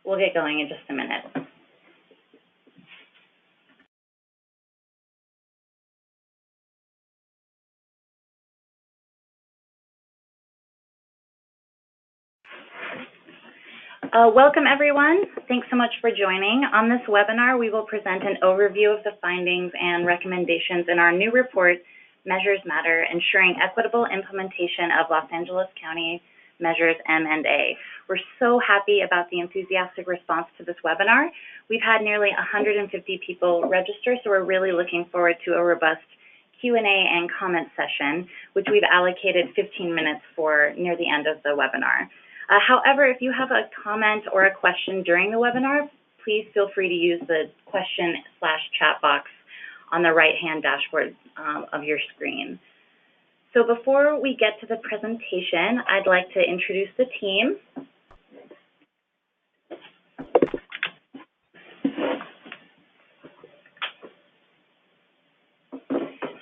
We'll get going in just a minute. Welcome, everyone. Thanks so much for joining. On this webinar, we will present an overview of the findings and recommendations in our new report, Measures Matter, Ensuring Equitable Implementation of Los Angeles County Measures M&A. We're so happy about the enthusiastic response to this webinar. We've had nearly 150 people register, so we're really looking forward to a robust Q&A and comment session, which we've allocated 15 minutes for near the end of the webinar. However, if you have a comment or a question during the webinar, please feel free to use the question/chat box on the right-hand dashboard of your screen. So before we get to the presentation, I'd like to introduce the team.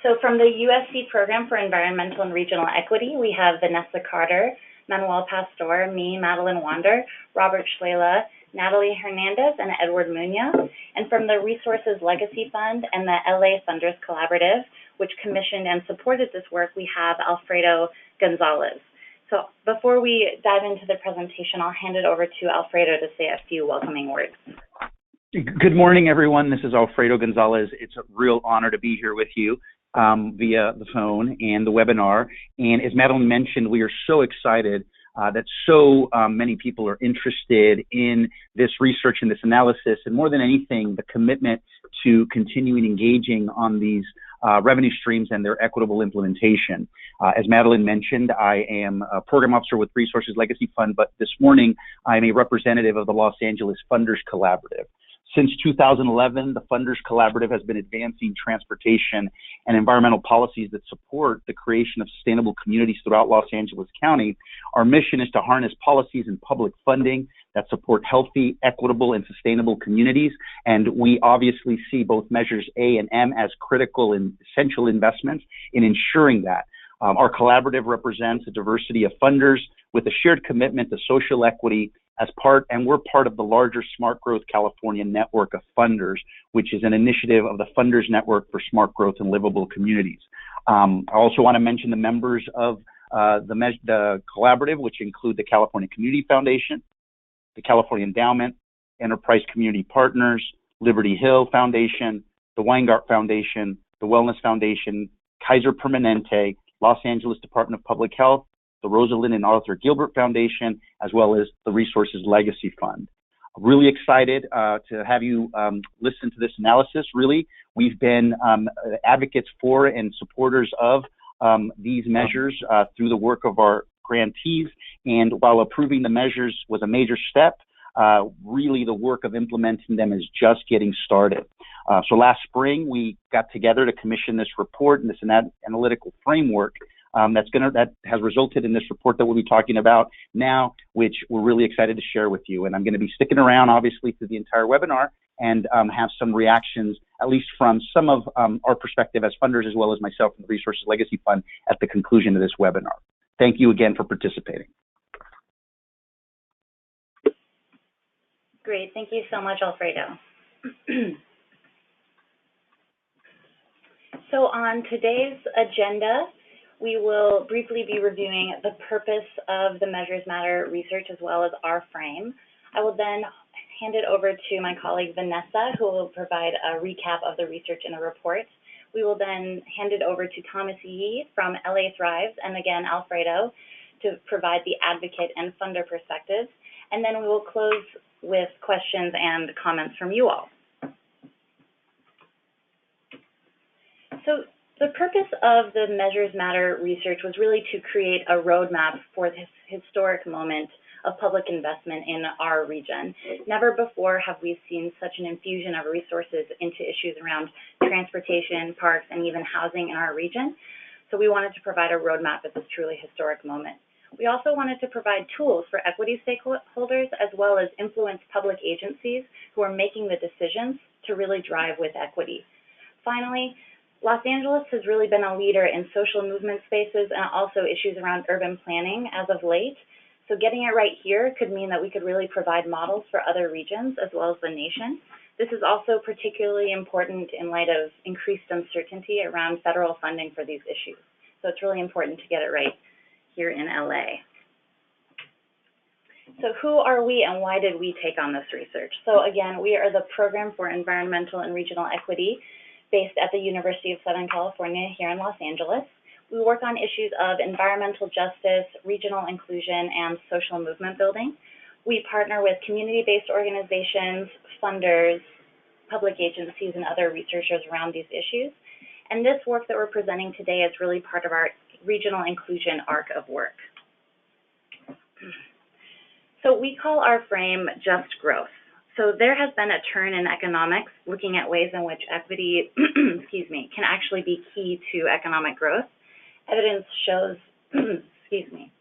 So from the USC Program for Environmental and Regional Equity, we have Vanessa Carter, Manuel Pastor, me, Madeline Wander, Robert Schlela, Natalie Hernandez, and Edward Munoz. And from the Resources Legacy Fund and the LA Funders Collaborative, which commissioned and supported this work, we have Alfredo Gonzalez. So before we dive into the presentation, I'll hand it over to Alfredo to say a few welcoming words. Good morning, everyone. This is Alfredo Gonzalez. It's a real honor to be here with you via the phone and the webinar. And as Madeline mentioned, we are so excited that so many people are interested in this research and this analysis, and more than anything, the commitment to continuing engaging on these revenue streams and their equitable implementation. As Madeline mentioned, I am a program officer with Resources Legacy Fund, but this morning I'm a representative of the Los Angeles Funders Collaborative. Since 2011, the Funders Collaborative has been advancing transportation and environmental policies that support the creation of sustainable communities throughout Los Angeles County. Our mission is to harness policies and public funding that support healthy, equitable, and sustainable communities. And we obviously see both Measures A and M as critical and essential investments in ensuring that. Our collaborative represents a diversity of funders with a shared commitment to social equity and we're part of the larger Smart Growth California network of funders, which is an initiative of the Funders Network for Smart Growth and Livable Communities. I also want to mention the members of the collaborative, which include the California Community Foundation, the California Endowment, Enterprise Community Partners, Liberty Hill Foundation, the Weingart Foundation, the Wellness Foundation, Kaiser Permanente, Los Angeles Department of Public Health, the Rosalind and Arthur Gilbert Foundation, as well as the Resources Legacy Fund. I'm really excited to have you listen to this analysis. Really, we've been advocates for and supporters of these measures through the work of our grantees. And while approving the measures was a major step, really the work of implementing them is just getting started. So last spring, we got together to commission this report and this analytical framework that has resulted in this report that we'll be talking about now, which we're really excited to share with you. And I'm going to be sticking around, obviously, through the entire webinar and have some reactions, at least from some of our perspective as funders, as well as myself and the Resources Legacy Fund at the conclusion of this webinar. Thank you again for participating. Great. Thank you so much, Alfredo. So on today's agenda, we will briefly be reviewing the purpose of the Measures Matter research as well as our frame. I will then hand it over to my colleague Vanessa, who will provide a recap of the research in the report. We will then hand it over to Thomas Yee from LA Thrives, and again, Alfredo, to provide the advocate and funder perspectives. And then we will close with questions and comments from you all. So the purpose of the Measures Matter research was really to create a roadmap for this historic moment of public investment in our region. Never before have we seen such an infusion of resources into issues around transportation, parks, and even housing in our region. So we wanted to provide a roadmap at this truly historic moment. We also wanted to provide tools for equity stakeholders as well as influence public agencies who are making the decisions to really drive with equity. Finally, Los Angeles has really been a leader in social movement spaces and also issues around urban planning as of late. So getting it right here could mean that we could really provide models for other regions as well as the nation. This is also particularly important in light of increased uncertainty around federal funding for these issues. So it's really important to get it right here in LA. So who are we and why did we take on this research? So again, we are the Program for Environmental and Regional Equity based at the University of Southern California here in Los Angeles. We work on issues of environmental justice, regional inclusion, and social movement building. We partner with community-based organizations, funders, public agencies, and other researchers around these issues. And this work that we're presenting today is really part of our regional inclusion arc of work. So we call our frame just growth. So there has been a turn in economics looking at ways in which equity, excuse me, can actually be key to economic growth. Evidence shows, excuse me,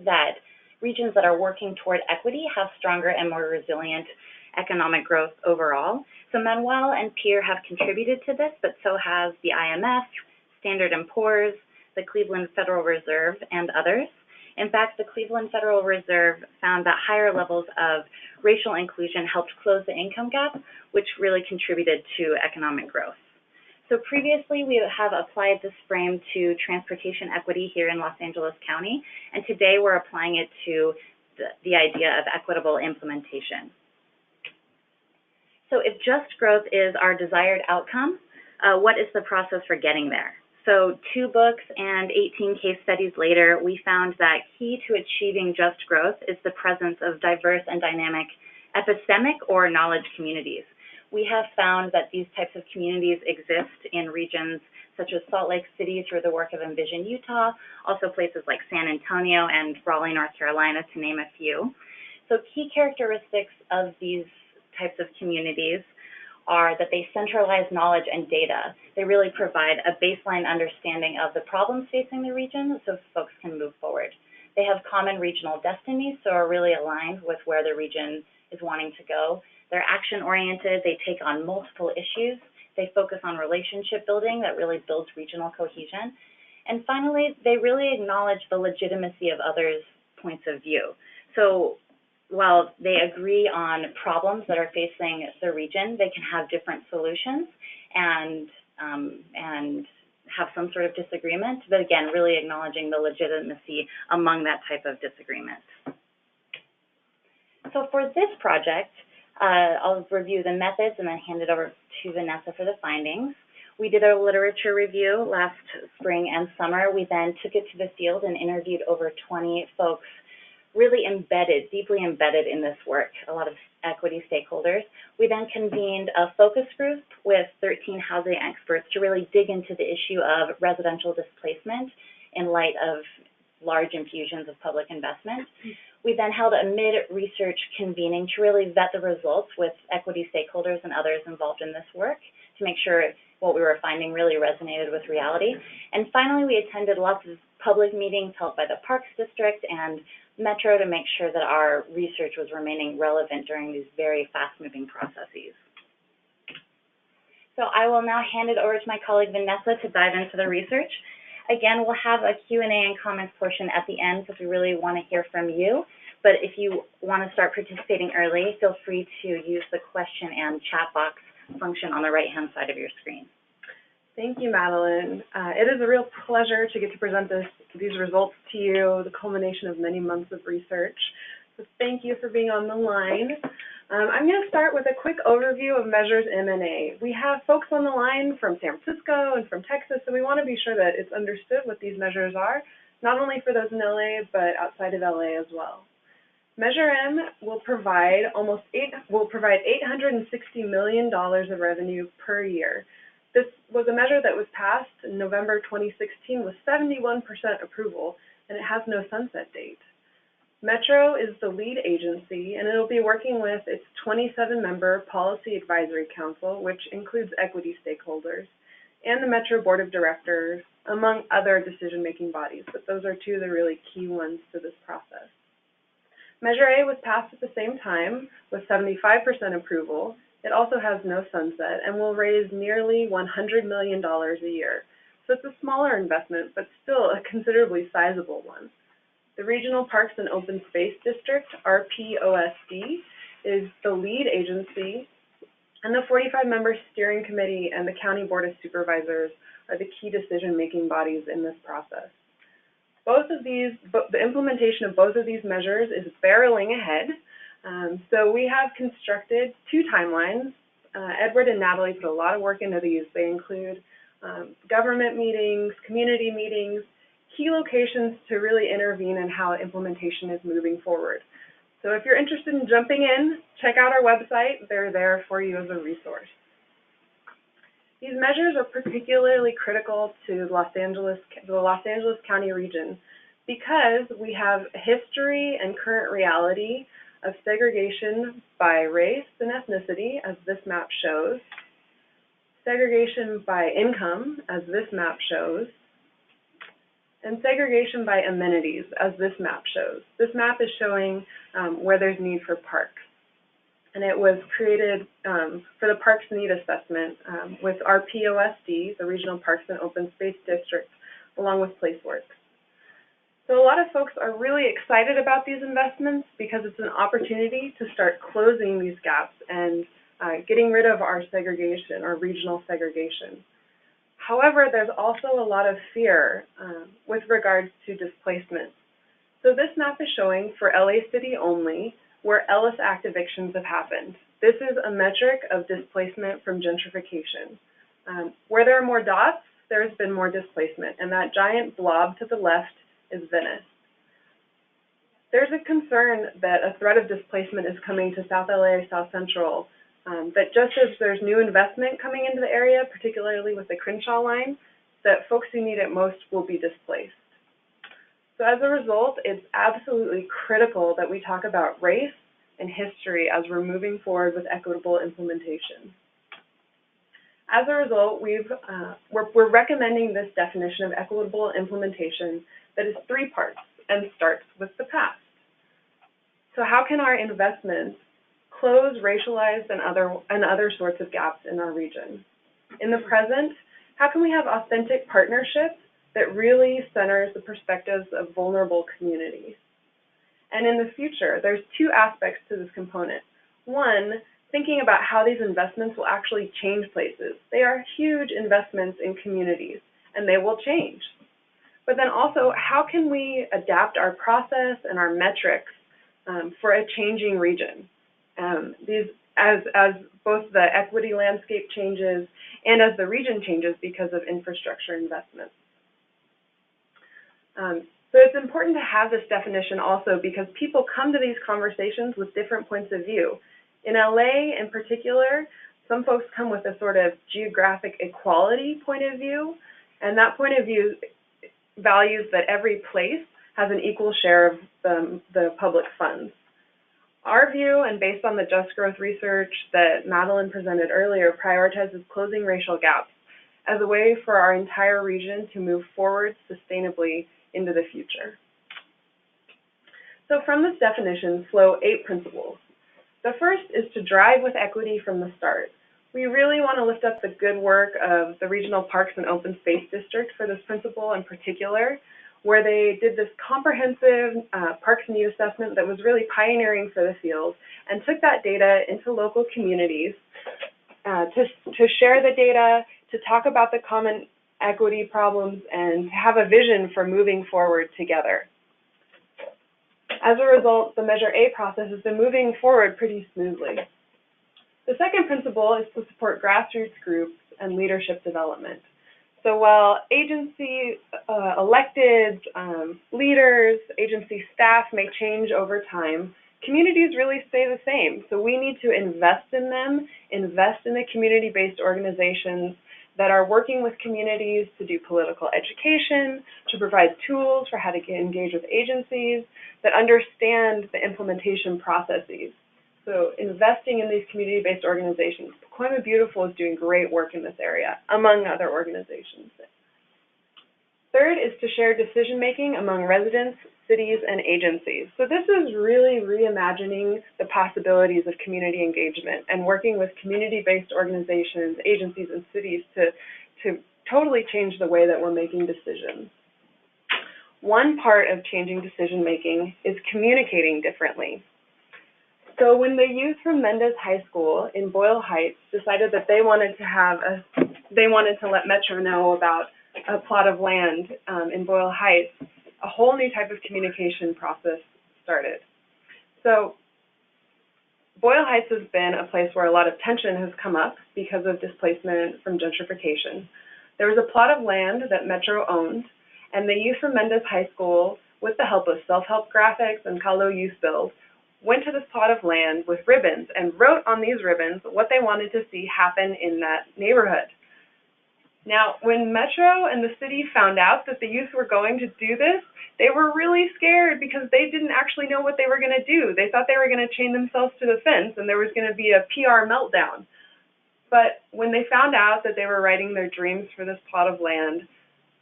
that regions that are working toward equity have stronger and more resilient economic growth overall. So Manuel and PERE have contributed to this, but so has the IMF, Standard & Poor's, the Cleveland Federal Reserve, and others. In fact, the Cleveland Federal Reserve found that higher levels of racial inclusion helped close the income gap, which really contributed to economic growth. So previously, we have applied this frame to transportation equity here in Los Angeles County, and today we're applying it to the idea of equitable implementation. So if just growth is our desired outcome, what is the process for getting there? So 2 books and 18 case studies later, we found that key to achieving just growth is the presence of diverse and dynamic epistemic or knowledge communities. We have found that these types of communities exist in regions such as Salt Lake City through the work of Envision Utah, also places like San Antonio and Raleigh, North Carolina, to name a few. So key characteristics of these types of communities are that they centralize knowledge and data. They really provide a baseline understanding of the problems facing the region so folks can move forward. They have common regional destinies, so are really aligned with where the region is wanting to go. They're action-oriented, they take on multiple issues, they focus on relationship building that really builds regional cohesion. And finally, they really acknowledge the legitimacy of others' points of view. So while they agree on problems that are facing the region, they can have different solutions and have some sort of disagreement, but again, really acknowledging the legitimacy among that type of disagreement. So for this project, I'll review the methods and then hand it over to Vanessa for the findings. We did a literature review last spring and summer. We then took it to the field and interviewed over 20 folks really embedded, deeply embedded in this work, a lot of equity stakeholders. We then convened a focus group with 13 housing experts to really dig into the issue of residential displacement in light of large infusions of public investment. We then held a mid-research convening to really vet the results with equity stakeholders and others involved in this work to make sure what we were finding really resonated with reality. And finally, we attended lots of public meetings held by the Parks District and Metro to make sure that our research was remaining relevant during these very fast-moving processes. So I will now hand it over to my colleague Vanessa to dive into the research. Again, we'll have a Q&A and comments portion at the end because we really want to hear from you. But if you want to start participating early, feel free to use the question and chat box function on the right-hand side of your screen. Thank you, Madeline. It is a real pleasure to get to present these results to you, the culmination of many months of research. So thank you for being on the line. I'm going to start with a quick overview of Measures M&A. We have folks on the line from San Francisco and from Texas, so we want to be sure that it's understood what these measures are, not only for those in LA, but outside of LA as well. Measure M will provide $860 million of revenue per year. This was a measure that was passed in November 2016 with 71% approval, and it has no sunset date. Metro is the lead agency, and it'll be working with its 27-member Policy Advisory Council, which includes equity stakeholders, and the Metro Board of Directors, among other decision-making bodies, but those are two of the really key ones to this process. Measure A was passed at the same time with 75% approval. It also has no sunset and will raise nearly $100 million a year. So it's a smaller investment, but still a considerably sizable one. The Regional Parks and Open Space District, RPOSD, is the lead agency, and the 45-member steering committee and the County Board of Supervisors are the key decision-making bodies in this process. The implementation of both of these measures is barreling ahead. So we have constructed two timelines. Edward and Natalie put a lot of work into these. They include government meetings, community meetings, key locations to really intervene in how implementation is moving forward. So if you're interested in jumping in, check out our website. They're there for you as a resource. These measures are particularly critical to the Los Angeles County region because we have a history and current reality of segregation by race and ethnicity, as this map shows, segregation by income, as this map shows, and segregation by amenities, as this map shows. This map is showing where there's need for parks. And it was created for the Parks Need Assessment with RPOSD, the Regional Parks and Open Space District, along with PlaceWorks. So a lot of folks are really excited about these investments because it's an opportunity to start closing these gaps and getting rid of our segregation, our regional segregation. However, there's also a lot of fear with regards to displacement. So this map is showing for LA City only where Ellis Act evictions have happened. This is a metric of displacement from gentrification. Where there are more dots, there has been more displacement, and that giant blob to the left is Venice. There's a concern that a threat of displacement is coming to South LA, South Central, that just as there's new investment coming into the area, particularly with the Crenshaw line, that folks who need it most will be displaced. So as a result, it's absolutely critical that we talk about race and history as we're moving forward with equitable implementation. As a result, we're recommending this definition of equitable implementation that is 3 parts and starts with the past. So how can our investments close racialized and other sorts of gaps in our region? In the present, how can we have authentic partnerships that really centers the perspectives of vulnerable communities? And in the future, there's 2 aspects to this component. One, thinking about how these investments will actually change places. They are huge investments in communities, and they will change. But then also, how can we adapt our process and our metrics for a changing region? As both the equity landscape changes and as the region changes because of infrastructure investments. So it's important to have this definition also because people come to these conversations with different points of view. In LA in particular, some folks come with a sort of geographic equality point of view, and that point of view values that every place has an equal share of the public funds. Our view, and based on the Just Growth research that Madeline presented earlier, prioritizes closing racial gaps as a way for our entire region to move forward sustainably into the future. So from this definition flow 8 principles. The first is to drive with equity from the start. We really want to lift up the good work of the Regional Parks and Open Space District for this principle in particular, where they did this comprehensive Parks Need Assessment that was really pioneering for the field and took that data into local communities to share the data, to talk about the common equity problems, and have a vision for moving forward together. As a result, the Measure A process has been moving forward pretty smoothly. The second principle is to support grassroots groups and leadership development. So while agency electeds, leaders, agency staff may change over time, communities really stay the same. So we need to invest in them, invest in the community-based organizations that are working with communities to do political education, to provide tools for how to engage with agencies that understand the implementation processes. So investing in these community-based organizations. Pacoima Beautiful is doing great work in this area, among other organizations. Third is to share decision-making among residents, cities, and agencies. So this is really reimagining the possibilities of community engagement and working with community-based organizations, agencies, and cities to totally change the way that we're making decisions. one part of changing decision-making is communicating differently. So when the youth from Mendez High School in Boyle Heights decided that they wanted to let Metro know about a plot of land in Boyle Heights, a whole new type of communication process started. So Boyle Heights has been a place where a lot of tension has come up because of displacement from gentrification. There was a plot of land that Metro owned, and the youth from Mendez High School, with the help of self-help graphics and Kahlo Youth Build, went to this plot of land with ribbons and wrote on these ribbons what they wanted to see happen in that neighborhood. Now, when Metro and the city found out that the youth were going to do this, they were really scared because they didn't actually know what they were going to do. They thought they were going to chain themselves to the fence and there was going to be a PR meltdown. But when they found out that they were writing their dreams for this plot of land,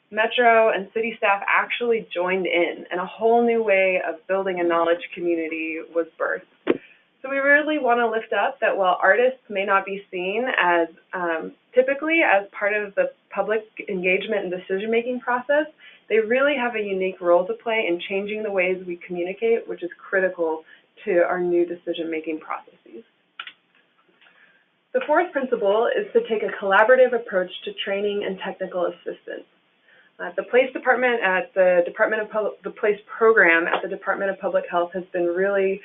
Metro and city staff actually joined in, and a whole new way of building a knowledge community was birthed. So we really want to lift up that while artists may not be seen as typically as part of the public engagement and decision-making process, they really have a unique role to play in changing the ways we communicate, which is critical to our new decision-making processes. The fourth principle is to take a collaborative approach to training and technical assistance. The Place Department at the the Place program at the Department of Public Health has been really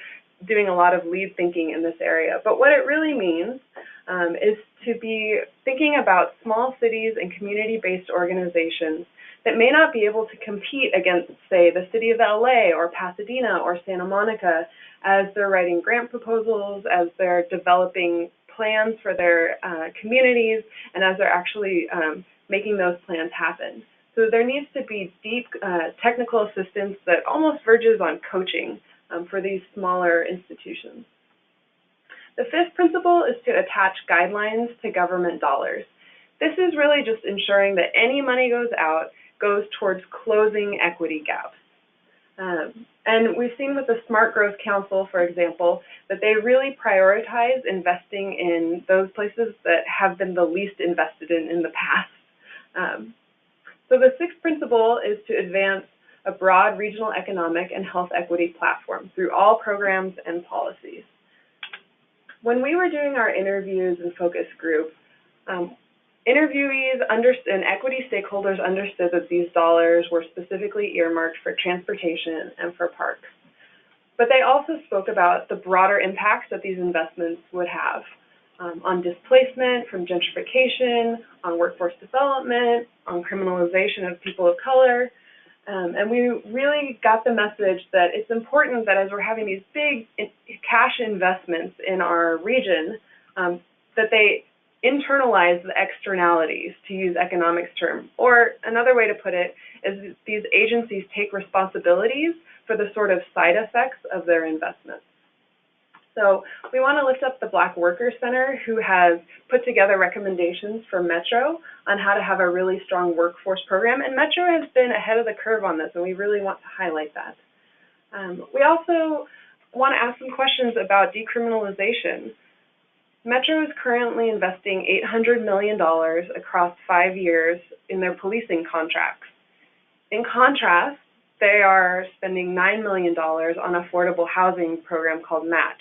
doing a lot of lead thinking in this area. But what it really means is to be thinking about small cities and community-based organizations that may not be able to compete against, say, the city of LA or Pasadena or Santa Monica as they're writing grant proposals, as they're developing plans for their communities, and as they're actually making those plans happen. So there needs to be deep technical assistance that almost verges on coaching for these smaller institutions. The fifth principle is to attach guidelines to government dollars. This is really just ensuring that any money goes towards closing equity gaps. And we've seen with the Smart Growth Council, for example, that they really prioritize investing in those places that have been the least invested in the past. So the sixth principle is to advance a broad regional economic and health equity platform through all programs and policies. When we were doing our interviews and focus group, interviewees and equity stakeholders understood that these dollars were specifically earmarked for transportation and for parks. But they also spoke about the broader impacts that these investments would have on displacement from gentrification, on workforce development, on criminalization of people of color. And we really got the message that it's important that as we're having these big cash investments in our region, that they internalize the externalities, to use economics term. Or another way to put it is these agencies take responsibilities for the sort of side effects of their investments. So we want to lift up the Black Workers Center, who has put together recommendations for Metro on how to have a really strong workforce program. And Metro has been ahead of the curve on this, and we really want to highlight that. We also want to ask some questions about decriminalization. Metro is currently investing $800 million across 5 years in their policing contracts. In contrast, they are spending $9 million on an affordable housing program called Match.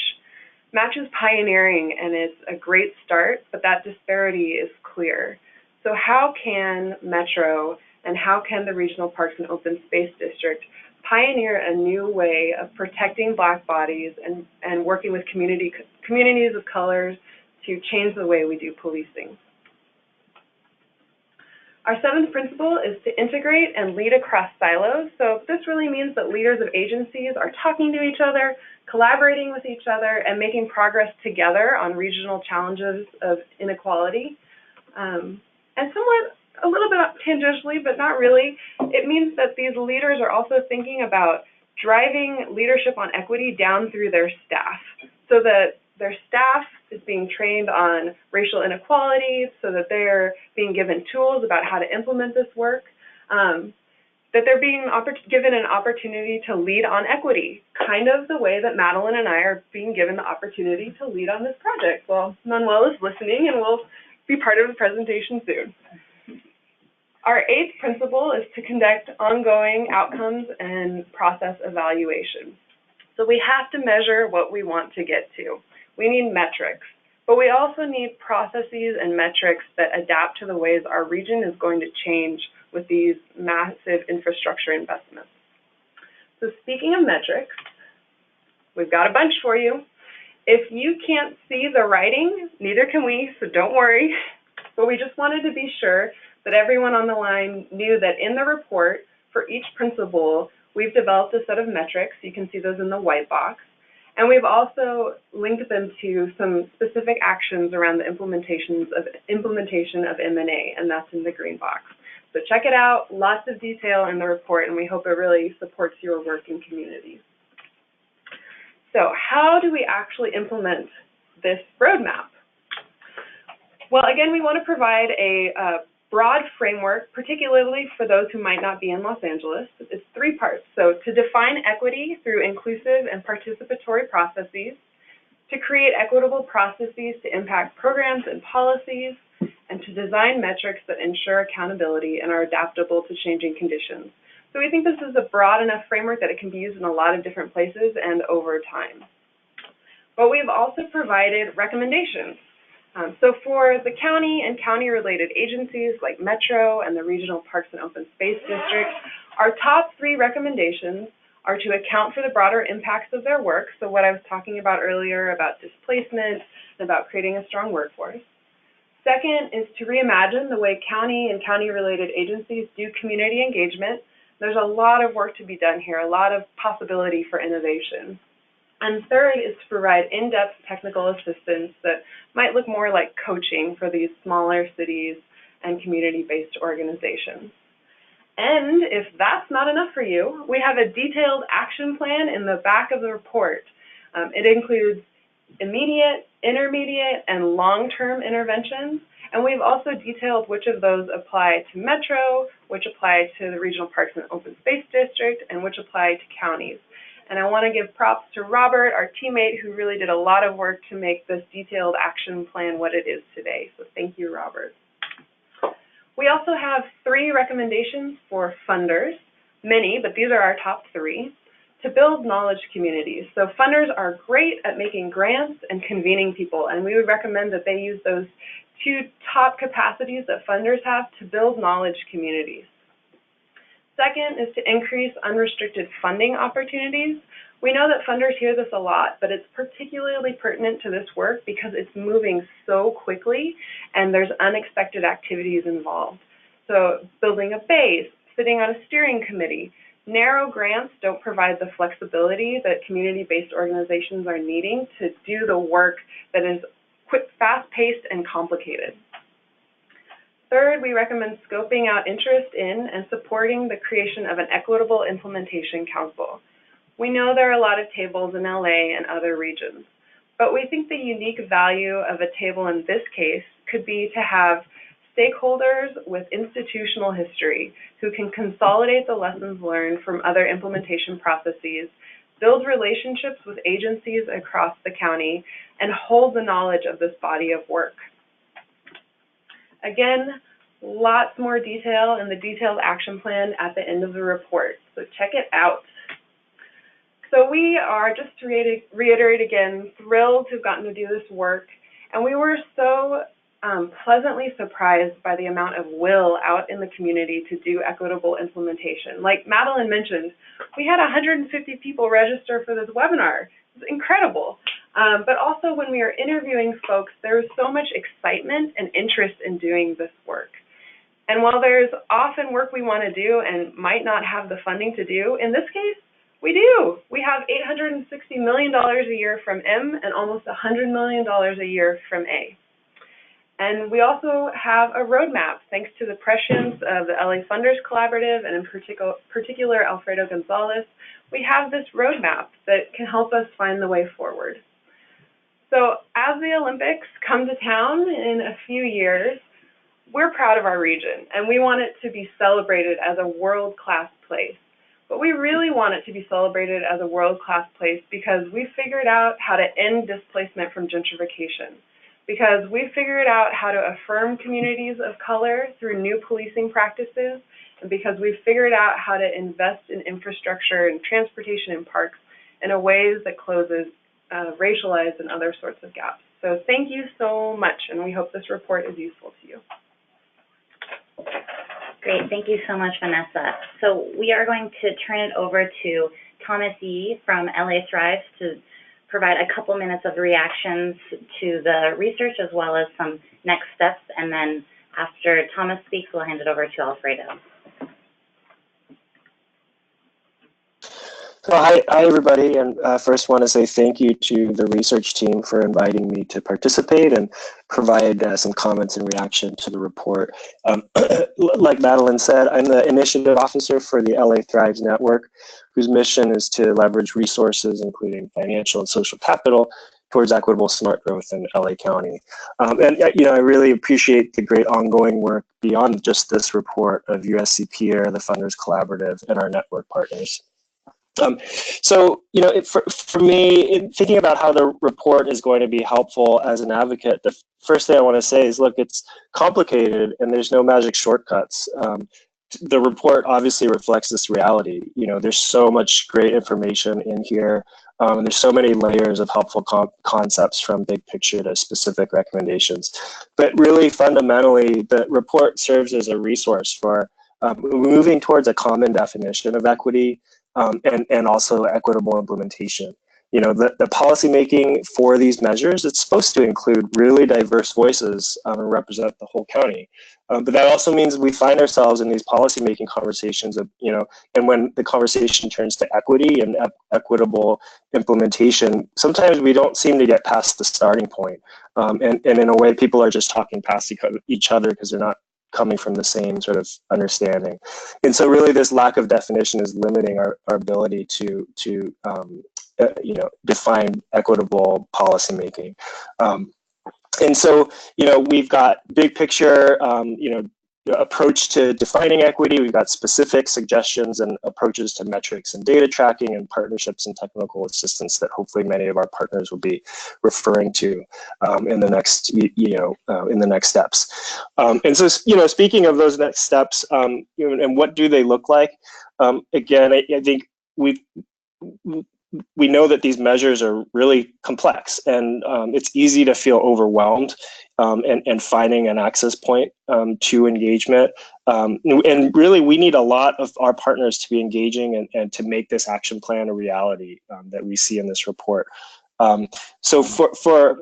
Match is pioneering, and it's a great start, but that disparity is clear. So how can Metro and how can the Regional Parks and Open Space District pioneer a new way of protecting Black bodies and working with communities of colors to change the way we do policing? Our seventh principle is to integrate and lead across silos. So this really means that leaders of agencies are talking to each other, collaborating with each other, and making progress together on regional challenges of inequality. And a little bit tangentially, but not really, it means that these leaders are also thinking about driving leadership on equity down through their staff, so that their staff is being trained on racial inequality, so that they're being given tools about how to implement this work, that they're being given an opportunity to lead on equity, kind of the way that Madeline and I are being given the opportunity to lead on this project. Well, Manuel is listening and will be part of the presentation soon. Our eighth principle is to conduct ongoing outcomes and process evaluation. So we have to measure what we want to get to. We need metrics, but we also need processes and metrics that adapt to the ways our region is going to change with these massive infrastructure investments. So speaking of metrics, we've got a bunch for you. If you can't see the writing, neither can we, so don't worry. But we just wanted to be sure that everyone on the line knew that in the report, for each principle, we've developed a set of metrics. You can see those in the white box. And we've also linked them to some specific actions around the implementation of M&A, and that's in the green box. So check it out, lots of detail in the report, and we hope it really supports your work in communities. So how do we actually implement this roadmap? Well, again, we want to provide a broad framework, particularly for those who might not be in Los Angeles. It's three parts. So to define equity through inclusive and participatory processes, to create equitable processes to impact programs and policies, and to design metrics that ensure accountability and are adaptable to changing conditions. So we think this is a broad enough framework that it can be used in a lot of different places and over time. But we've also provided recommendations. So for the county and county-related agencies like Metro and the Regional Parks and Open Space District, our top three recommendations are to account for the broader impacts of their work, so what I was talking about earlier about displacement and about creating a strong workforce. Second is to reimagine the way county and county-related agencies do community engagement. There's a lot of work to be done here, a lot of possibility for innovation. And third is to provide in-depth technical assistance that might look more like coaching for these smaller cities and community-based organizations. And if that's not enough for you, we have a detailed action plan in the back of the report. It includes immediate, intermediate, and long-term interventions. And we've also detailed which of those apply to Metro, which apply to the Regional Parks and Open Space District, and which apply to counties. And I want to give props to Robert, our teammate, who really did a lot of work to make this detailed action plan what it is today. So thank you, Robert. We also have three recommendations for funders, many, but these are our top three, to build knowledge communities. So funders are great at making grants and convening people, and we would recommend that they use those two top capacities that funders have to build knowledge communities. Second is to increase unrestricted funding opportunities. We know that funders hear this a lot, but it's particularly pertinent to this work because it's moving so quickly and there's unexpected activities involved. So building a base, sitting on a steering committee, narrow grants don't provide the flexibility that community-based organizations are needing to do the work that is quick, fast-paced, and complicated. Third, we recommend scoping out interest in and supporting the creation of an equitable implementation council. We know there are a lot of tables in LA and other regions, but we think the unique value of a table in this case could be to have stakeholders with institutional history who can consolidate the lessons learned from other implementation processes, build relationships with agencies across the county, and hold the knowledge of this body of work. Again, lots more detail in the detailed action plan at the end of the report, so check it out. So we are, just to reiterate again, thrilled to have gotten to do this work, and we were so pleasantly surprised by the amount of will out in the community to do equitable implementation. Like Madeline mentioned, we had 150 people register for this webinar. It's incredible. But also when we are interviewing folks, there was so much excitement and interest in doing this work. And while there's often work we want to do and might not have the funding to do, in this case, we do. We have $860 million a year from M and almost $100 million a year from A. And we also have a roadmap, thanks to the prescience of the LA Funders Collaborative and in particular Alfredo Gonzalez. We have this roadmap that can help us find the way forward. So as the Olympics come to town in a few years, we're proud of our region and we want it to be celebrated as a world-class place. But we really want it to be celebrated as a world-class place because we figured out how to end displacement from gentrification. because we figured out how to affirm communities of color through new policing practices, and because we've figured out how to invest in infrastructure and transportation and parks in a ways that closes racialized and other sorts of gaps. So thank you so much, and we hope this report is useful to you. Great, thank you so much, Vanessa. So we are going to turn it over to Thomas Yee from LA Thrives to provide a couple minutes of reactions to the research as well as some next steps, and then after Thomas speaks, we'll hand it over to Alfredo. So hi everybody, and first want to say thank you to the research team for inviting me to participate and provide some comments in reaction to the report. Like Madeline said, I'm the initiative officer for the LA Thrives Network, whose mission is to leverage resources, including financial and social capital, towards equitable smart growth in LA County. And you know, I really appreciate the great ongoing work beyond just this report of USC PERE, the Funders Collaborative, and our network partners. So, you know, for me, thinking about how the report is going to be helpful as an advocate, the first thing I want to say is, look, it's complicated and there's no magic shortcuts. The report obviously reflects this reality. You know, there's so much great information in here, and there's so many layers of helpful concepts from big picture to specific recommendations. But really, fundamentally, the report serves as a resource for moving towards a common definition of equity, and also equitable implementation. You know, the policy making for these measures, it's supposed to include really diverse voices and represent the whole county. But that also means we find ourselves in these policy making conversations of, you know, and when the conversation turns to equity and equitable implementation, sometimes we don't seem to get past the starting point. And in a way, people are just talking past each other because they're not coming from the same sort of understanding. And so really this lack of definition is limiting our ability to you know, define equitable policymaking. And so, you know, we've got big picture, you know, approach to defining equity. We've got specific suggestions and approaches to metrics and data tracking and partnerships and technical assistance that hopefully many of our partners will be referring to in the next, in the next steps. And so, you know, speaking of those next steps, you know, and what do they look like? Again, I think we know that these measures are really complex, and it's easy to feel overwhelmed and finding an access point to engagement. And really, we need a lot of our partners to be engaging and to make this action plan a reality that we see in this report. So for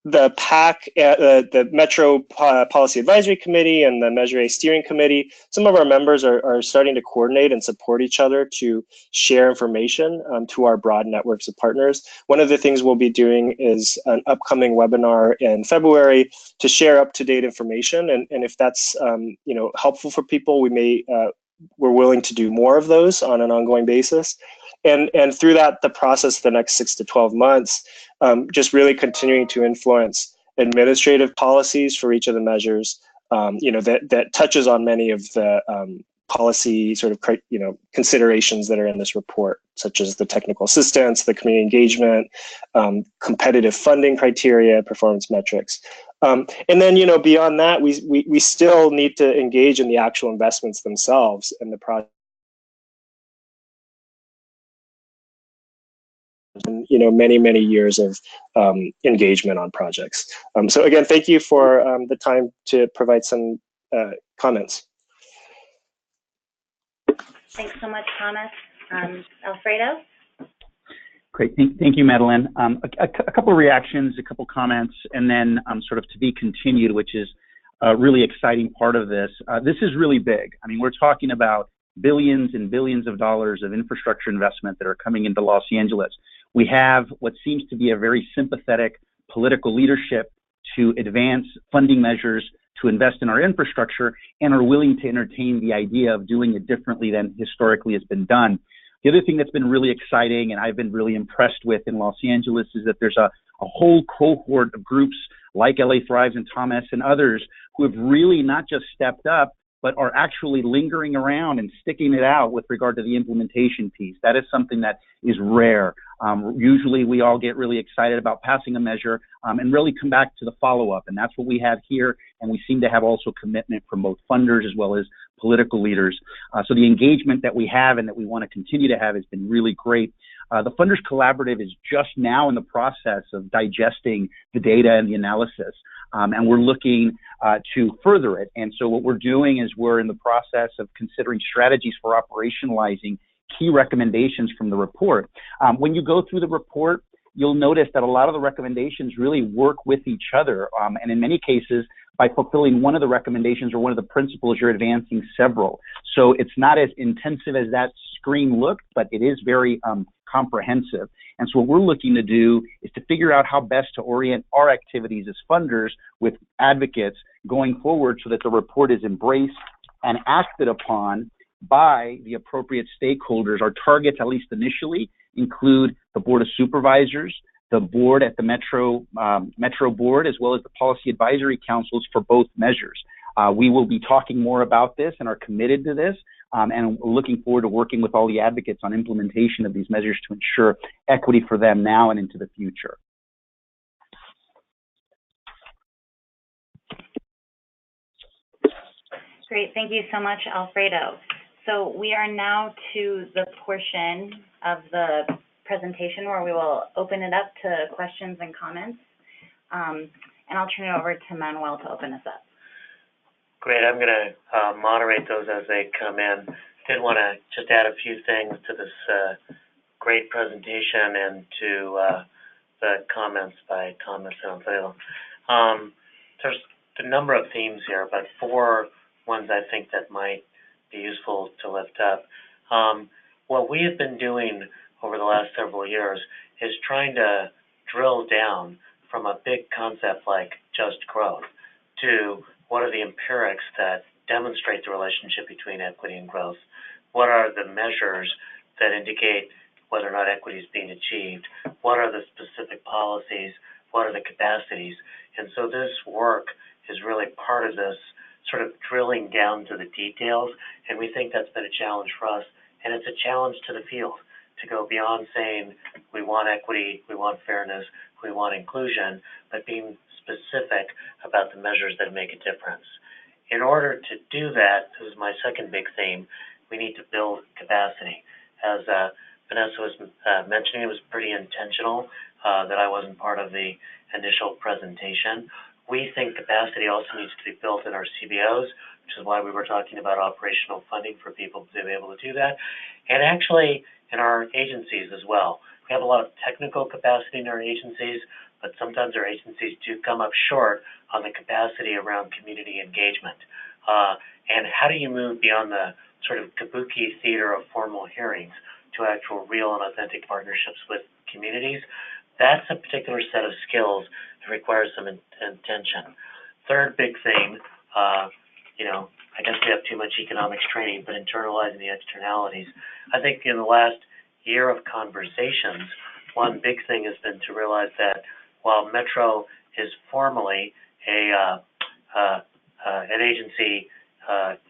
the PAC, the Metro Policy Advisory Committee and the Measure A Steering Committee, some of our members are starting to coordinate and support each other to share information to our broad networks of partners. One of the things we'll be doing is an upcoming webinar in February to share up-to-date information, and if that's you know, helpful for people, we're willing to do more of those on an ongoing basis. And through the process, the next 6 to 12 months, just really continuing to influence administrative policies for each of the measures, you know, that touches on many of the policy sort of, you know, considerations that are in this report, such as the technical assistance, the community engagement, competitive funding criteria, performance metrics. And then, you know, beyond that, we still need to engage in the actual investments themselves in the project. And, you know, many years of engagement on projects. So again, thank you for the time to provide some comments. Thanks so much, Thomas. Alfredo? Great, thank you, Madeline. A couple of reactions, a couple comments, and then sort of to be continued, which is a really exciting part of this. This is really big. I mean, we're talking about billions and billions of dollars of infrastructure investment that are coming into Los Angeles. We have what seems to be a very sympathetic political leadership to advance funding measures to invest in our infrastructure and are willing to entertain the idea of doing it differently than historically has been done. The other thing that's been really exciting and I've been really impressed with in Los Angeles is that there's a whole cohort of groups like LA Thrives and Thomas and others who have really not just stepped up, but are actually lingering around and sticking it out with regard to the implementation piece. That is something that is rare. Usually we all get really excited about passing a measure and really come back to the follow-up, and that's what we have here, and we seem to have also commitment from both funders as well as political leaders. So the engagement that we have and that we want to continue to have has been really great. The Funders Collaborative is just now in the process of digesting the data and the analysis, and we're looking to further it. And so what we're doing is we're in the process of considering strategies for operationalizing key recommendations from the report. When you go through the report, you'll notice that a lot of the recommendations really work with each other, and in many cases, by fulfilling one of the recommendations or one of the principles, you're advancing several. So it's not as intensive as that screen looked, but it is very comprehensive. And so what we're looking to do is to figure out how best to orient our activities as funders with advocates going forward so that the report is embraced and acted upon by the appropriate stakeholders. Our targets, at least initially, include the Board of Supervisors, the board at the Metro Board, as well as the policy advisory councils for both measures. We will be talking more about this and are committed to this, and looking forward to working with all the advocates on implementation of these measures to ensure equity for them now and into the future. Great, thank you so much, Alfredo. So we are now to the portion of the presentation where we will open it up to questions and comments. And I'll turn it over to Manuel to open us up. Great, I'm going to moderate those as they come in. Did want to just add a few things to this great presentation and to the comments by Thomas and Alfredo. There's a number of themes here, but 4 ones I think that might be useful to lift up. What we have been doing over the last several years is trying to drill down from a big concept like just growth to what are the empirics that demonstrate the relationship between equity and growth? What are the measures that indicate whether or not equity is being achieved? What are the specific policies? What are the capacities? And so this work is really part of this sort of drilling down to the details, and we think that's been a challenge for us, and it's a challenge to the field to go beyond saying we want equity, we want fairness, we want inclusion, but being specific about the measures that make a difference. In order to do that, this is my second big theme, we need to build capacity. As Vanessa was mentioning, it was pretty intentional that I wasn't part of the initial presentation. We think capacity also needs to be built in our CBOs, which is why we were talking about operational funding for people to be able to do that, and actually in our agencies as well. We have a lot of technical capacity in our agencies, but sometimes our agencies do come up short on the capacity around community engagement. And how do you move beyond the sort of kabuki theater of formal hearings to actual real and authentic partnerships with communities? That's a particular set of skills that requires some attention. Third big thing, I guess we have too much economics training, but internalizing the externalities. I think in the last year of conversations, one big thing has been to realize that while Metro is formally an agency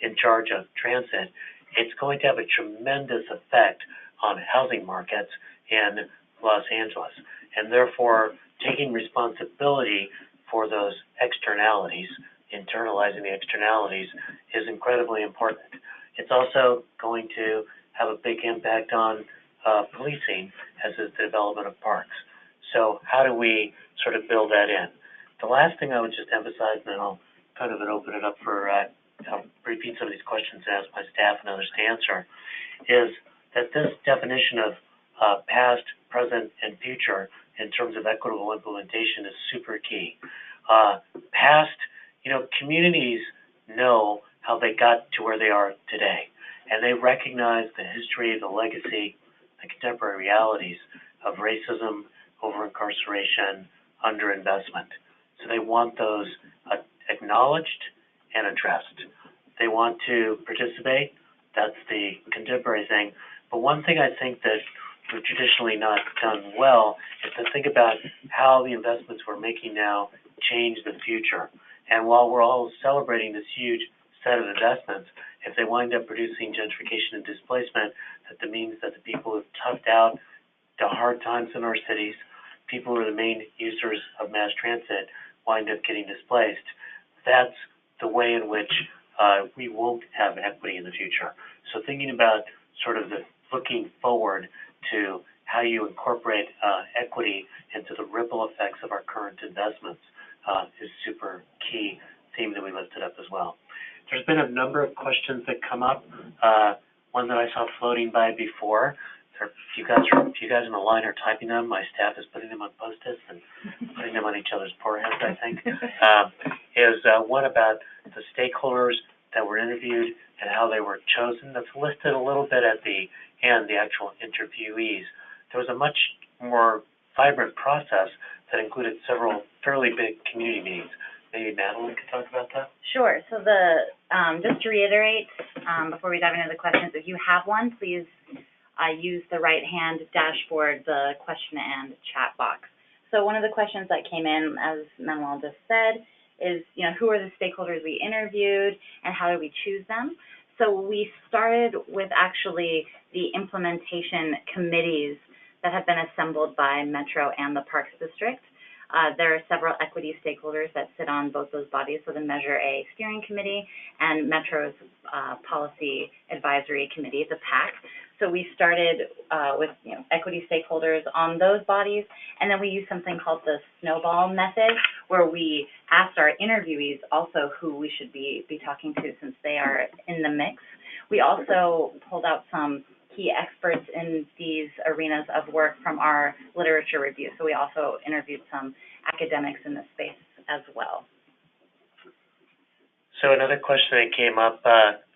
in charge of transit, it's going to have a tremendous effect on housing markets in Los Angeles, and therefore taking responsibility for those externalities, internalizing the externalities, is incredibly important. It's also going to have a big impact on policing, as is the development of parks. So how do we sort of build that in? The last thing I would just emphasize, and then I'll kind of open it up for, I'll repeat some of these questions and ask my staff and others to answer, is that this definition of past, present, and future in terms of equitable implementation is super key. Past, communities know how they got to where they are today, and they recognize the history, the legacy, the contemporary realities of racism, over-incarceration, underinvestment. So they want those acknowledged and addressed. They want to participate. That's the contemporary thing. But one thing I think that we've traditionally not done well is to think about how the investments we're making now change the future. And while we're all celebrating this huge set of investments, if they wind up producing gentrification and displacement, that means that the people who've toughed out the hard times in our cities, people who are the main users of mass transit, wind up getting displaced. That's the way in which we won't have equity in the future. So thinking about sort of the looking forward to how you incorporate equity into the ripple effects of our current investments is super key theme that we lifted up as well. There's been a number of questions that come up. One that I saw floating by before. If you guys in the line are typing them, my staff is putting them on Post-its and putting them on each other's foreheads, I think, is one about the stakeholders that were interviewed and how they were chosen. That's listed a little bit at the end, the actual interviewees. There was a much more vibrant process that included several fairly big community meetings. Maybe Madeline could talk about that? Sure. So just to reiterate, before we dive into the questions, if you have one, please use the right-hand dashboard, the question and chat box. So one of the questions that came in, as Manuel just said, is, who are the stakeholders we interviewed and how do we choose them? So we started with actually the implementation committees that have been assembled by Metro and the Parks District. There are several equity stakeholders that sit on both those bodies, so the Measure A Steering Committee and Metro's Policy Advisory Committee, the PAC. So we started with equity stakeholders on those bodies, and then we used something called the snowball method, where we asked our interviewees also who we should be talking to since they are in the mix. We also pulled out some key experts in these arenas of work from our literature review. So we also interviewed some academics in this space as well. So another question that came up,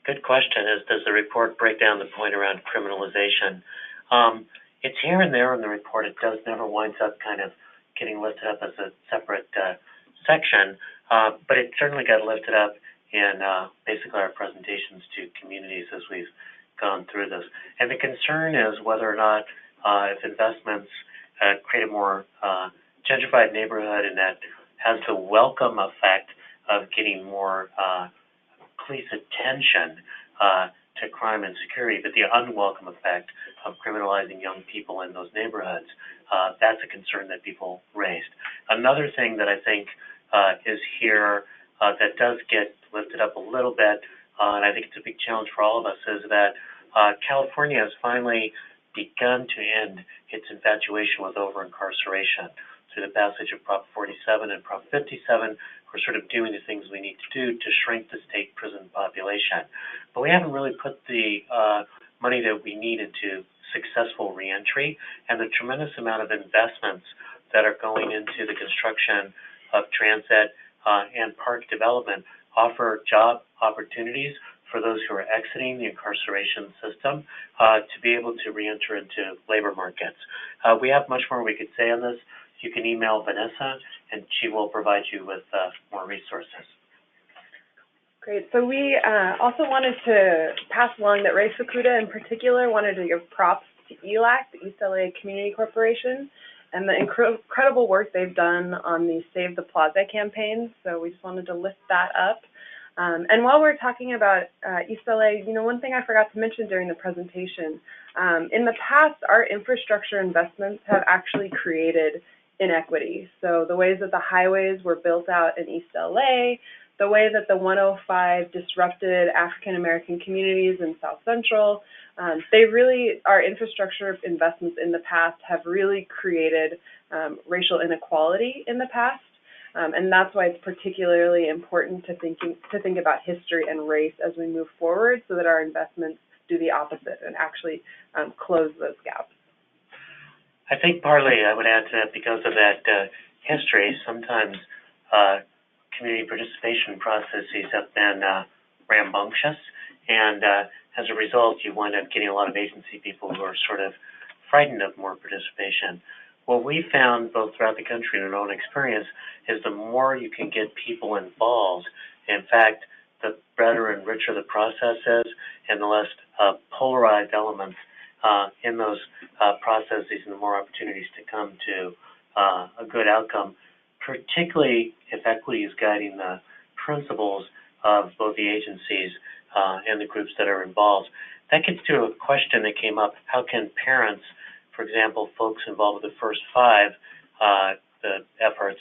good question, is does the report break down the point around criminalization? It's here and there in the report. It never winds up kind of getting lifted up as a separate section, but it certainly got lifted up in basically our presentations to communities as we've gone through this. And the concern is whether or not if investments create a more gentrified neighborhood and that has the welcome effect of getting more police attention to crime and security, but the unwelcome effect of criminalizing young people in those neighborhoods, that's a concern that people raised. Another thing that I think is here that does get lifted up a little bit, and I think it's a big challenge for all of us, is that California has finally begun to end its infatuation with over-incarceration. Through the passage of Prop 47 and Prop 57, we're sort of doing the things we need to do to shrink the state prison population. But we haven't really put the money that we need into successful reentry, and the tremendous amount of investments that are going into the construction of transit and park development offer job opportunities for those who are exiting the incarceration system to be able to reenter into labor markets. We have much more we could say on this. You can email Vanessa, and she will provide you with more resources. Great. So we also wanted to pass along that Ray Fukuda in particular wanted to give props to ELAC, the East LA Community Corporation, and the incredible work they've done on the Save the Plaza campaign. So we just wanted to lift that up. And while we're talking about East LA, one thing I forgot to mention during the presentation, in the past, our infrastructure investments have actually created inequity. So the ways that the highways were built out in East LA, the way that the 105 disrupted African-American communities in South Central, our infrastructure investments in the past have really created racial inequality in the past. And that's why it's particularly important to think about history and race as we move forward so that our investments do the opposite and actually close those gaps. I think partly I would add to that because of that history, sometimes community participation processes have been rambunctious, and as a result, you wind up getting a lot of agency people who are sort of frightened of more participation. What we found both throughout the country and in our own experience is the more you can get people involved, in fact, the better and richer the process is and the less polarized elements in those processes and the more opportunities to come to a good outcome, particularly if equity is guiding the principles of both the agencies and the groups that are involved. That gets to a question that came up: how can parents, for example, folks involved with the first 5 the efforts,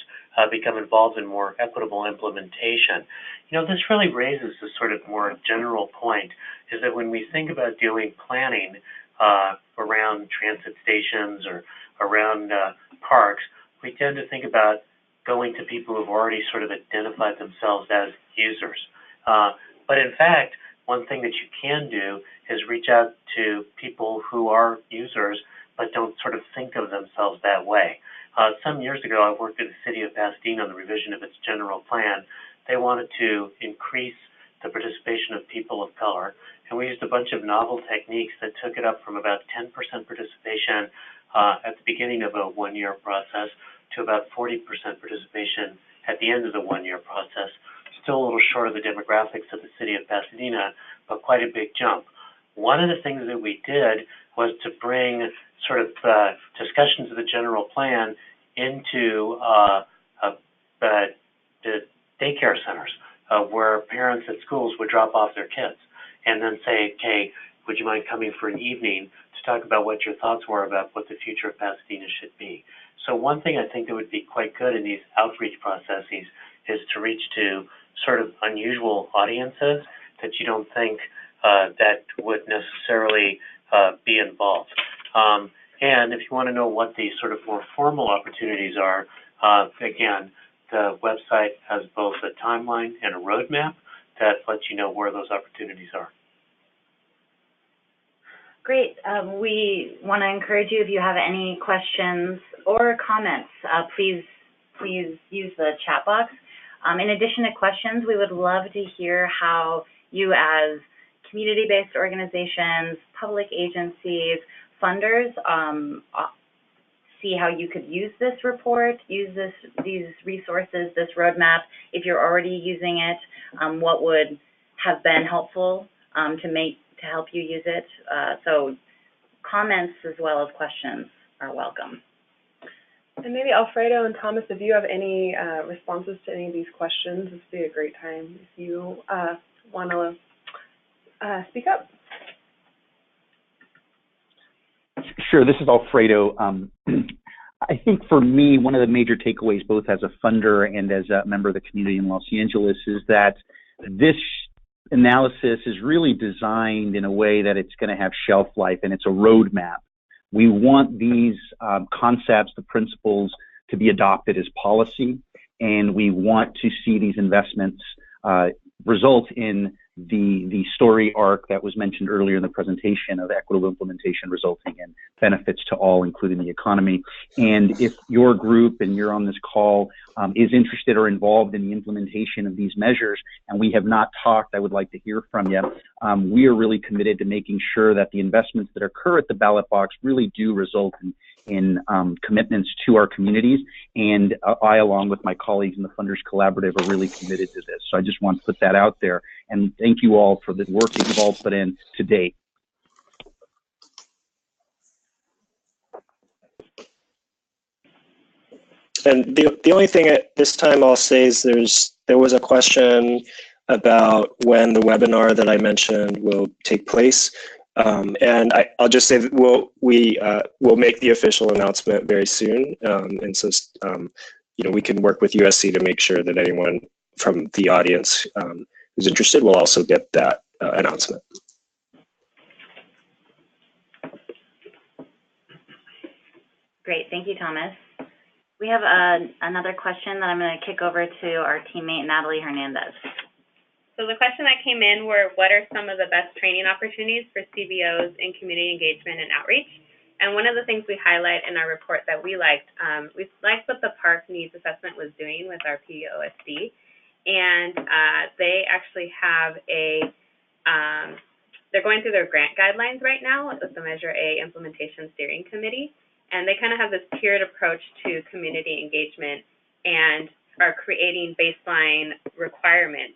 become involved in more equitable implementation? You know, this really raises a sort of more general point, is that when we think about doing planning around transit stations or around parks, we tend to think about going to people who've already sort of identified themselves as users. But in fact, one thing that you can do is reach out to people who are users but don't sort of think of themselves that way. Some years ago, I worked at the city of Pasadena on the revision of its general plan. They wanted to increase the participation of people of color, and we used a bunch of novel techniques that took it up from about 10% participation at the beginning of a one-year process to about 40% participation at the end of the one-year process. Still a little short of the demographics of the city of Pasadena, but quite a big jump. One of the things that we did was to bring sort of discussions of the general plan into the daycare centers where parents at schools would drop off their kids and then say, okay, would you mind coming for an evening to talk about what your thoughts were about what the future of Pasadena should be? So one thing I think that would be quite good in these outreach processes is to reach to sort of unusual audiences that you don't think that would necessarily be involved. And if you want to know what the sort of more formal opportunities are, again, the website has both a timeline and a roadmap that lets you know where those opportunities are. Great. We want to encourage you, if you have any questions or comments, please use the chat box. In addition to questions, we would love to hear how you, as community-based organizations, public agencies, funders, see how you could use this report, use these resources, this roadmap. If you're already using it, what would have been helpful to help you use it. So comments as well as questions are welcome. And maybe Alfredo and Thomas, if you have any responses to any of these questions, this would be a great time if you want to speak up. Sure, this is Alfredo. I think for me, one of the major takeaways, both as a funder and as a member of the community in Los Angeles, is that this analysis is really designed in a way that it's going to have shelf life, and it's a roadmap. We want these concepts, the principles, to be adopted as policy, and we want to see these investments result in the story arc that was mentioned earlier in the presentation of equitable implementation resulting in benefits to all, including the economy. And if your group and you're on this call is interested or involved in the implementation of these measures, and we have not talked, I would like to hear from you. We are really committed to making sure that the investments that occur at the ballot box really do result in commitments to our communities. And I, along with my colleagues in the Funders Collaborative, are really committed to this. So I just want to put that out there. And thank you all for the work that you've all put in to date. And the only thing at this time I'll say is there was a question about when the webinar that I mentioned will take place. And I'll just say that we'll make the official announcement very soon. And so, we can work with USC to make sure that anyone from the audience who's interested will also get that announcement. Great, thank you, Thomas. We have another question that I'm going to kick over to our teammate, Natalie Hernandez. So the question that came in were, what are some of the best training opportunities for CBOs in community engagement and outreach? And one of the things we highlight in our report that we liked what the park needs assessment was doing with our POSD. And they actually have they're going through their grant guidelines right now with the Measure A Implementation Steering Committee. And they kind of have this tiered approach to community engagement and are creating baseline requirements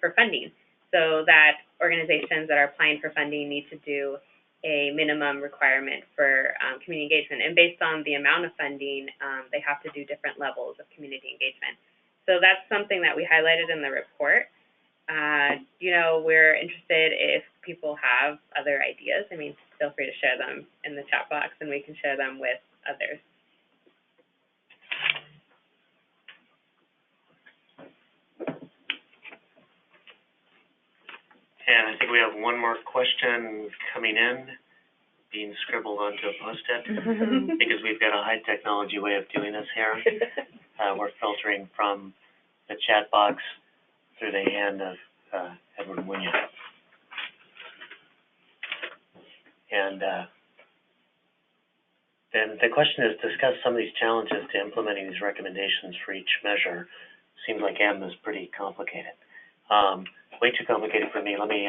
for funding, so that organizations that are applying for funding need to do a minimum requirement for community engagement. And based on the amount of funding, they have to do different levels of community engagement. So that's something that we highlighted in the report. You know, we're interested if people have other ideas. I mean, feel free to share them in the chat box, and we can share them with others. And I think we have one more question coming in, being scribbled onto a Post-it, because we've got a high technology way of doing this here. We're filtering from the chat box through the hand of Edward Munya. And then the question is, discuss some of these challenges to implementing these recommendations for each measure. Seems like M is pretty complicated. Way too complicated for me. Let me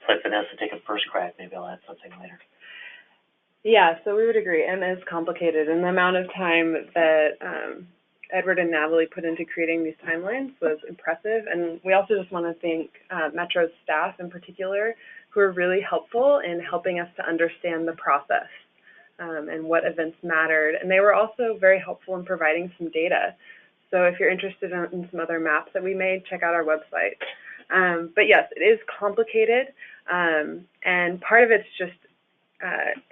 let Vanessa take a first crack. Maybe I'll add something later. Yeah, so we would agree. M is complicated, and the amount of time that Edward and Natalie put into creating these timelines was impressive. And we also just want to thank Metro's staff in particular, who are really helpful in helping us to understand the process and what events mattered. And they were also very helpful in providing some data. So if you're interested in some other maps that we made, check out our website. But yes, it is complicated, and part of it's just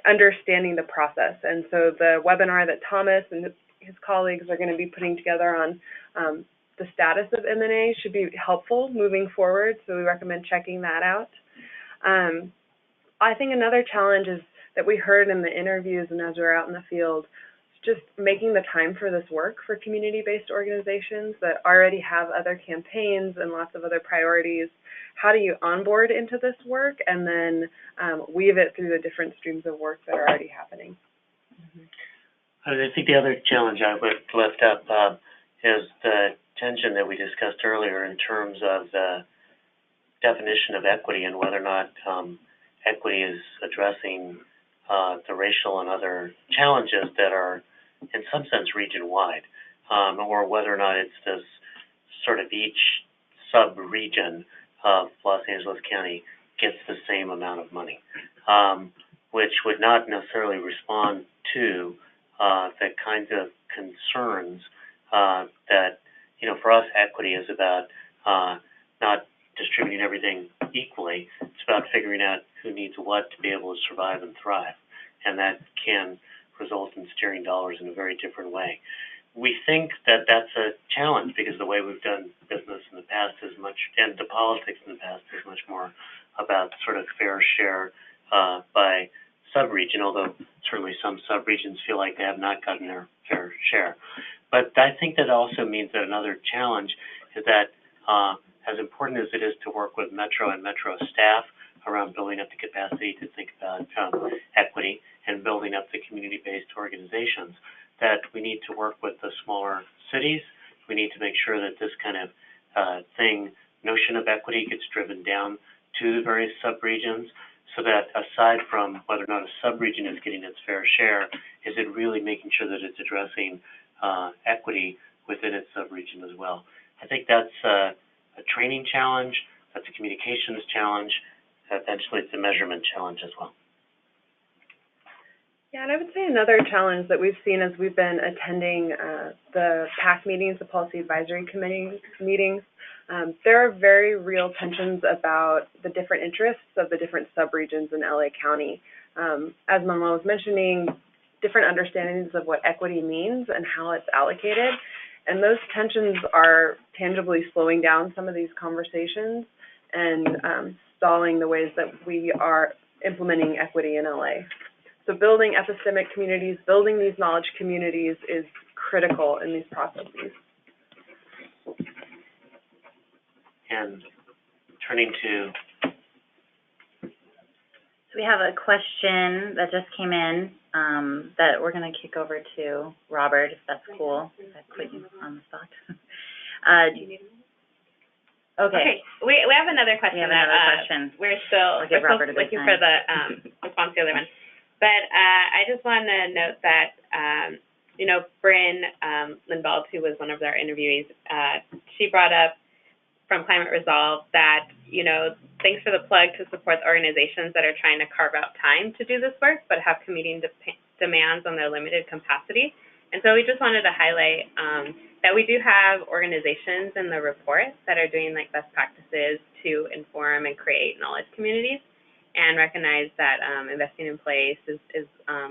understanding the process. And so the webinar that Thomas and his colleagues are going to be putting together on the status of M&A should be helpful moving forward, so we recommend checking that out. I think another challenge is that we heard in the interviews and as we were out in the field, just making the time for this work for community-based organizations that already have other campaigns and lots of other priorities. How do you onboard into this work and then weave it through the different streams of work that are already happening? I think the other challenge I would lift up is the tension that we discussed earlier in terms of the definition of equity and whether or not equity is addressing the racial and other challenges that are in some sense region-wide, or whether or not it's this sort of each sub-region of Los Angeles County gets the same amount of money, which would not necessarily respond to the kinds of concerns that, you know, for us, equity is about not distributing everything equally. It's about figuring out who needs what to be able to survive and thrive. And that can result in steering dollars in a very different way. We think that that's a challenge because the way we've done business in the past is much, and the politics in the past is much more about sort of fair share by sub-region, although certainly some sub-regions feel like they have not gotten their fair share. But I think that also means that another challenge is that as important as it is to work with Metro and Metro staff around building up the capacity to think about equity and building up the community-based organizations, that we need to work with the smaller cities. We need to make sure that this kind of notion of equity gets driven down to the various sub-regions, so that aside from whether or not a sub-region is getting its fair share, is it really making sure that it's addressing equity within its sub-region as well. I think that's a training challenge, that's a communications challenge, eventually it's a measurement challenge as well. Yeah, and I would say another challenge that we've seen as we've been attending the PAC meetings, the Policy Advisory Committee meetings, there are very real tensions about the different interests of the different subregions in LA County. As Manuel was mentioning, different understandings of what equity means and how it's allocated, and those tensions are tangibly slowing down some of these conversations and stalling the ways that we are implementing equity in LA. So building epistemic communities, building these knowledge communities is critical in these processes. And turning to... So we have a question that just came in that we're going to kick over to Robert, if that's cool. I put you on the spot. Okay. We have another question. We have another question. We're still looking for the response to the other one. But I just want to note that, you know, Bryn Lindbald, who was one of our interviewees, she brought up from Climate Resolve that, you know, thanks for the plug to support the organizations that are trying to carve out time to do this work, but have competing demands on their limited capacity. And so we just wanted to highlight that we do have organizations in the report that are doing like best practices to inform and create knowledge communities, and recognize that Investing in Place is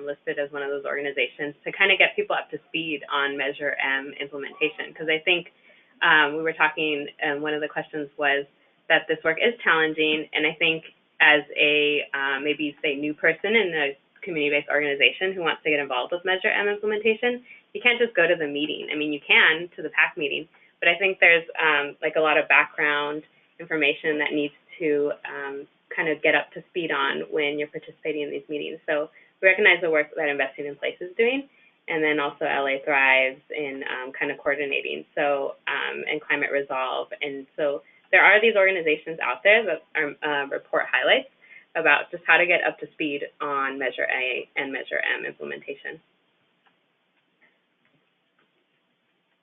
listed as one of those organizations to kind of get people up to speed on Measure M implementation. Because I think we were talking, and one of the questions was that this work is challenging, and I think as a maybe say new person in a community-based organization who wants to get involved with Measure M implementation, you can't just go to the meeting. I mean, you can to the PAC meeting, but I think there's like a lot of background information that needs to kind of get up to speed on when you're participating in these meetings. So we recognize the work that Investing in Place is doing, and then also LA Thrives in kind of coordinating, so and Climate Resolve. And so there are these organizations out there that our report highlights about just how to get up to speed on Measure A and Measure M implementation.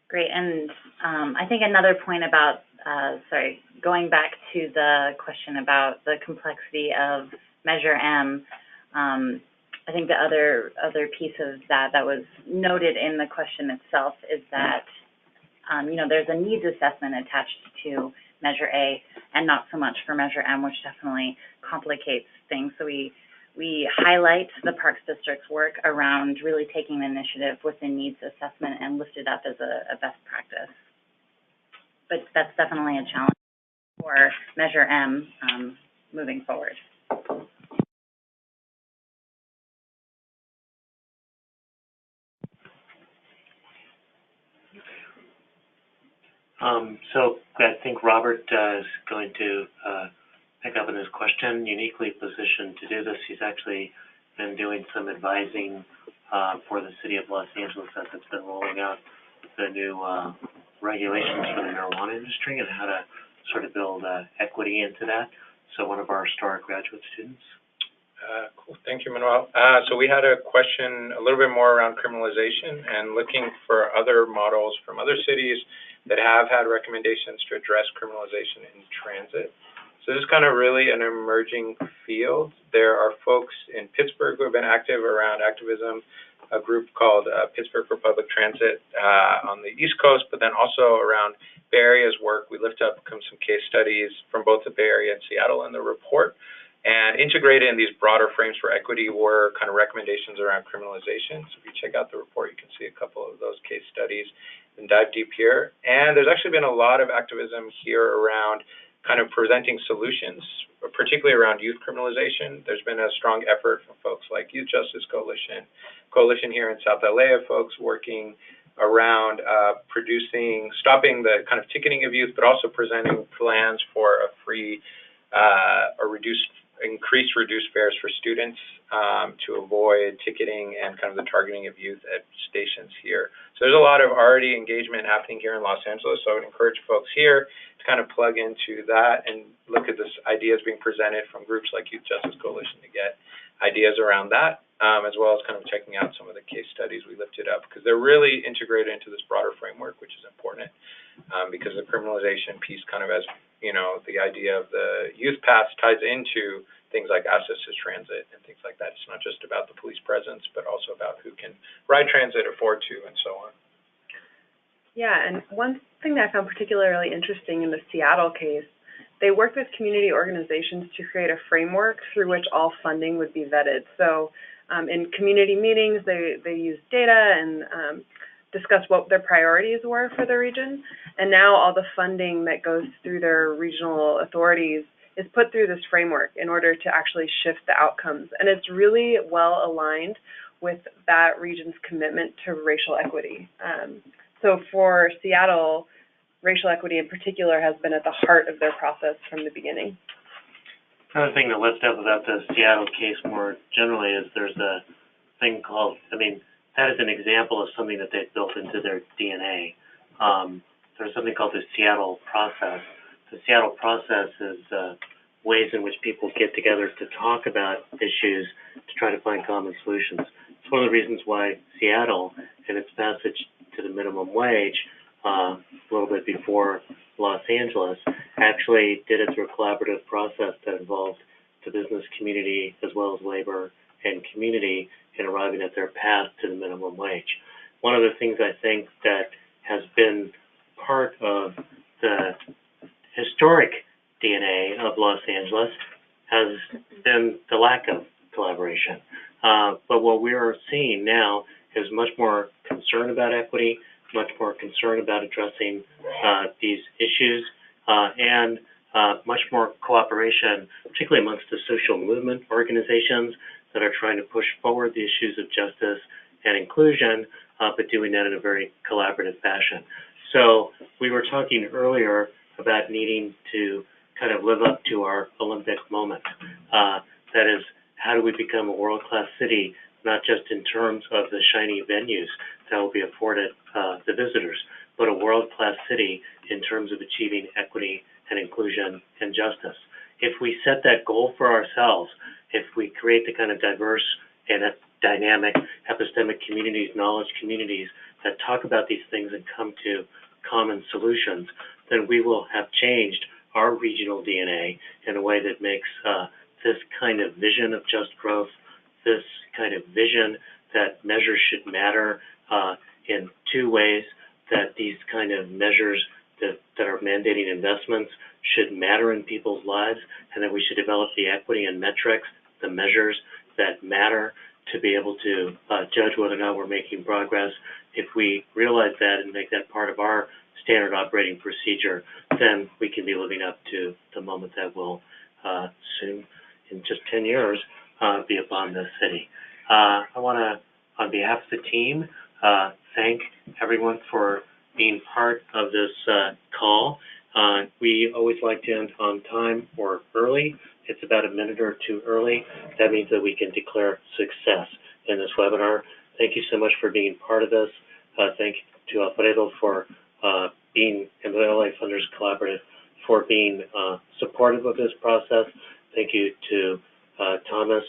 Great, and I think another point about, going back to the question about the complexity of Measure M, I think the other piece of that was noted in the question itself is that, there's a needs assessment attached to Measure A and not so much for Measure M, which definitely complicates things. So we highlight the Parks District's work around really taking the initiative with the needs assessment and lift it up as a best practice. But that's definitely a challenge for Measure M moving forward. So I think Robert is going to pick up on this question, uniquely positioned to do this. He's actually been doing some advising for the city of Los Angeles as it's been rolling out the new regulations for the marijuana industry and how to sort of build equity into that. So one of our star graduate students. Cool. Thank you, Manuel. So we had a question a little bit more around criminalization and looking for other models from other cities that have had recommendations to address criminalization in transit. So this is kind of really an emerging field. There are folks in Pittsburgh who have been active around activism, a group called Pittsburgh for Public Transit on the East Coast, but then also around Bay Area's work. We lift up some case studies from both the Bay Area and Seattle in the report. And integrated in these broader frames for equity were kind of recommendations around criminalization. So if you check out the report, you can see a couple of those case studies and dive deep here. And there's actually been a lot of activism here around kind of presenting solutions, particularly around youth criminalization. There's been a strong effort from folks like Youth Justice Coalition here in South LA of folks working around stopping the kind of ticketing of youth, but also presenting plans for a free or increased reduced fares for students to avoid ticketing and kind of the targeting of youth at stations here. So there's a lot of already engagement happening here in Los Angeles, so I would encourage folks here to kind of plug into that and look at this ideas being presented from groups like Youth Justice Coalition to get ideas around that, as well as kind of checking out some of the case studies we lifted up, because they're really integrated into this broader framework, which is important, because the criminalization piece kind of, as you know, the idea of the youth pass ties into things like access to transit and things like that. It's not just about the police presence, but also about who can ride transit, afford to, and so on. Yeah, and one thing that I found particularly interesting in the Seattle case, they worked with community organizations to create a framework through which all funding would be vetted. So in community meetings, they used data and discussed what their priorities were for the region. And now all the funding that goes through their regional authorities is put through this framework in order to actually shift the outcomes. And it's really well aligned with that region's commitment to racial equity. So for Seattle, racial equity in particular has been at the heart of their process from the beginning. Another thing to lift up about the Seattle case more generally is there's a thing called, that is an example of something that they've built into their DNA. There's something called the Seattle process. The Seattle process is ways in which people get together to talk about issues to try to find common solutions. It's one of the reasons why Seattle, in its passage to the minimum wage a little bit before Los Angeles, actually did it through a collaborative process that involved the business community as well as labor and community in arriving at their path to the minimum wage. One of the things I think that has been part of the historic DNA of Los Angeles has been the lack of collaboration. But what we are seeing now is much more concern about equity, much more concern about addressing these issues, and much more cooperation, particularly amongst the social movement organizations that are trying to push forward the issues of justice and inclusion, but doing that in a very collaborative fashion. So we were talking earlier about needing to kind of live up to our Olympic moment. That is, how do we become a world-class city, not just in terms of the shiny venues that will be afforded the visitors, but a world-class city in terms of achieving equity and inclusion and justice. If we set that goal for ourselves, if we create the kind of diverse and dynamic epistemic communities, knowledge communities that talk about these things and come to common solutions, then we will have changed our regional DNA in a way that makes this kind of vision of just growth, this kind of vision that measures should matter in two ways, that these kind of measures that are mandating investments should matter in people's lives, and that we should develop the equity and metrics, the measures that matter to be able to judge whether or not we're making progress. If we realize that and make that part of our standard operating procedure, then we can be living up to the moment that will soon, in just 10 years, be upon this city. I want to, on behalf of the team, thank everyone for being part of this call. We always like to end on time or early. It's about a minute or two early. That means that we can declare success in this webinar. Thank you so much for being part of this. Thank you to Alfredo for being, and the LA Funders Collaborative for being supportive of this process. Thank you to Thomas,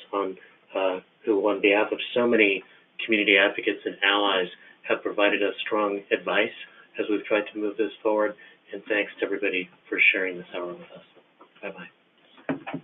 who on behalf of so many community advocates and allies have provided us strong advice as we've tried to move this forward. And thanks to everybody for sharing this hour with us. Bye-bye.